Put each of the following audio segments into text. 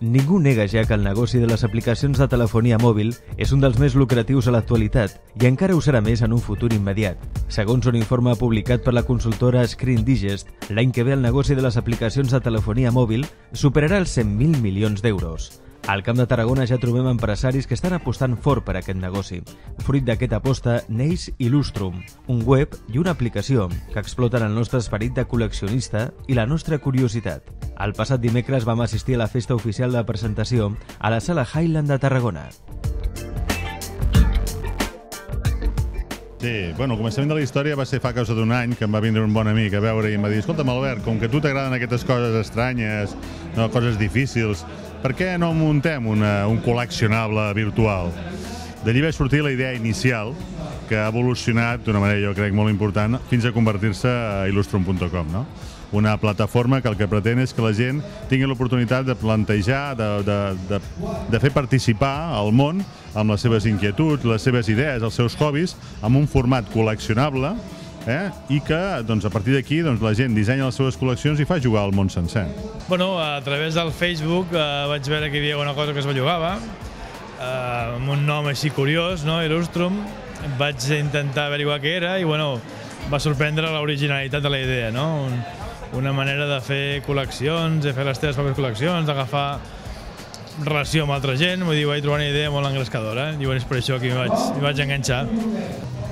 Ningú nega ja que el negoci de les aplicacions de telefonia mòbil és un dels més lucratius a l'actualitat i encara ho serà més en un futur immediat. Segons un informe publicat per la consultora Screen Digest, l'any que ve el negoci de les aplicacions de telefonia mòbil superarà els 100.000 milions d'euros. Al Camp de Tarragona ja trobem empresaris que estan apostant fort per aquest negoci. Fruit d'aquesta aposta neix Illustrum, un web i una aplicació que exploten el nostre esperit de col·leccionista i la nostra curiositat. El passat dimecres vam assistir a la festa oficial de presentació a la Sala Highland de Tarragona. Sí, bueno, el començament de la història va ser fa causa d'un any que em va vindre un bon amic a veure i em va dir: escolta'm, Albert, com que a tu t'agraden aquestes coses estranyes, no, coses difícils, per què no muntem un col·leccionable virtual? D'allí va sortir la idea inicial, que ha evolucionat d'una manera, jo crec, molt important, fins a convertir-se a illustrum.com, no? Una plataforma que el que pretén és que la gent tingui l'oportunitat de plantejar, de fer participar al món amb les seves inquietuds, les seves idees, els seus hobbies, amb un format col·leccionable, i que a partir d'aquí la gent dissenya les seves col·leccions i fa jugar al món sencer. Bueno, a través del Facebook vaig veure que hi havia una cosa que es bellugava, amb un nom així curiós, Illustrum. Vaig intentar averiguar què era i va sorprendre l'originalitat de la idea, una manera de fer col·leccions, de fer les teves pròpies col·leccions, d'agafar relació amb altra gent. Vull dir, vaig trobar una idea molt engrescadora i és per això que m'hi vaig enganxar.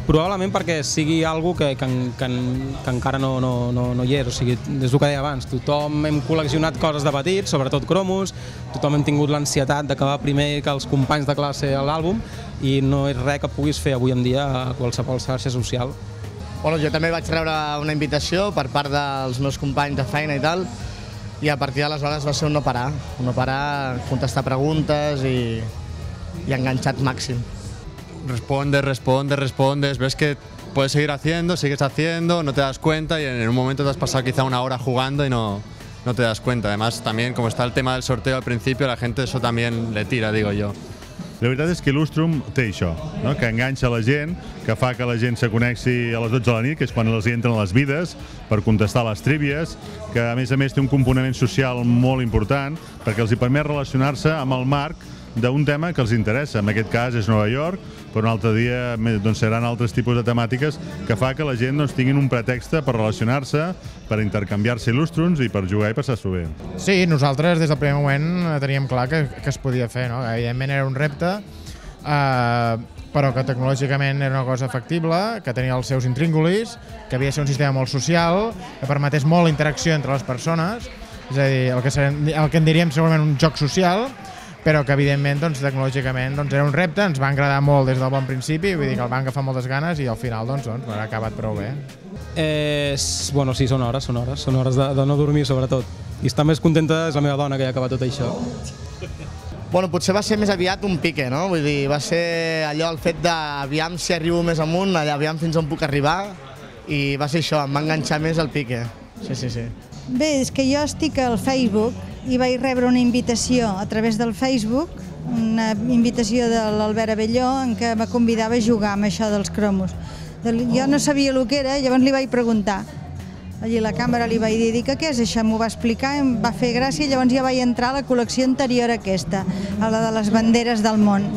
Probablement perquè sigui algo que encara no hi és. O sigui, és el que deia abans, tothom hem col·leccionat coses de petits, sobretot cromos, tothom hem tingut l'ansietat d'acabar primer que els companys de classe a l'àlbum i no és res que puguis fer avui en dia a qualsevol xarxa social. Bueno, jo també vaig rebre una invitació per part dels meus companys de feina i tal, i a partir d'aleshores va ser un no parar, contestar preguntes i enganxat màxim. Respondes, ves que puedes seguir haciendo, sigues haciendo, no te das cuenta y en un momento te has pasado quizá una hora jugando y no te das cuenta. Además, también como está el tema del sorteo al principio, la gente eso también le tira, digo yo. La veritat és que Illustrum té això, que enganxa la gent, que fa que la gent se connecti a les 12 de la nit, que és quan els entren a les vides, per contestar les trívies, que a més té un component social molt important, perquè els hi permet relacionar-se amb el marc d'un tema que els interessa. En aquest cas és Nova York, però un altre dia seran altres tipus de temàtiques que fa que la gent tinguin un pretext per relacionar-se, per intercanviar-se Illustrums i per jugar i passar-s'ho bé. Sí, nosaltres des del primer moment teníem clar que es podia fer, evidentment era un repte, però que tecnològicament era una cosa factible, que tenia els seus intríngulis, que havia de ser un sistema molt social, que permetés molt interacció entre les persones, és a dir, el que en diríem segurament un joc social, però que evidentment tecnològicament era un repte, ens va agradar molt des del bon principi, vull dir que el van agafar moltes ganes i al final ha acabat prou bé. Bueno, sí, són hores de no dormir sobretot, i estar més contenta és la meva dona que ha acabat tot això. Bueno, potser va ser més aviat un pique, no? Vull dir, va ser allò el fet d'aviam si arribo més amunt, aviam fins on puc arribar, i va ser això, em va enganxar més el pique. Sí. Bé, és que jo estic al Facebook i vaig rebre una invitació a través del Facebook, una invitació de l'Albert Abelló en què me convidava a jugar amb això dels cromos. Jo no sabia el que era, llavors li vaig preguntar. Allí a la càmera li vaig dir què és això, m'ho va explicar, em va fer gràcia, llavors ja vaig entrar a la col·lecció anterior a aquesta, a la de les banderes del món.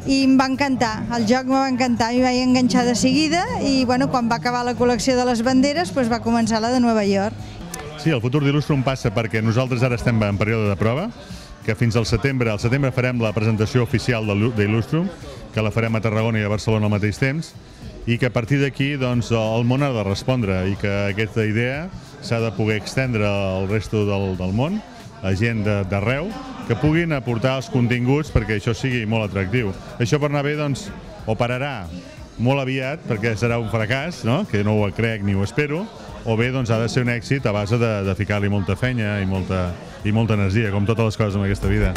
I em va encantar, el joc em va encantar, m'hi vaig enganxar de seguida i quan va acabar la col·lecció de les banderes va començar la de Nova York. Sí, el futur d'Illustrum passa perquè nosaltres ara estem en període de prova, que fins al setembre farem la presentació oficial d'Illustrum, que la farem a Tarragona i a Barcelona al mateix temps, i que a partir d'aquí el món ha de respondre i que aquesta idea s'ha de poder extendre al resto del món, a gent d'arreu, que puguin aportar els continguts perquè això sigui molt atractiu. Això per anar bé, o pararà molt aviat, perquè serà un fracàs, que no ho crec ni ho espero, o bé ha de ser un èxit a base de ficar-li molta fenya i molta energia, com totes les coses en aquesta vida.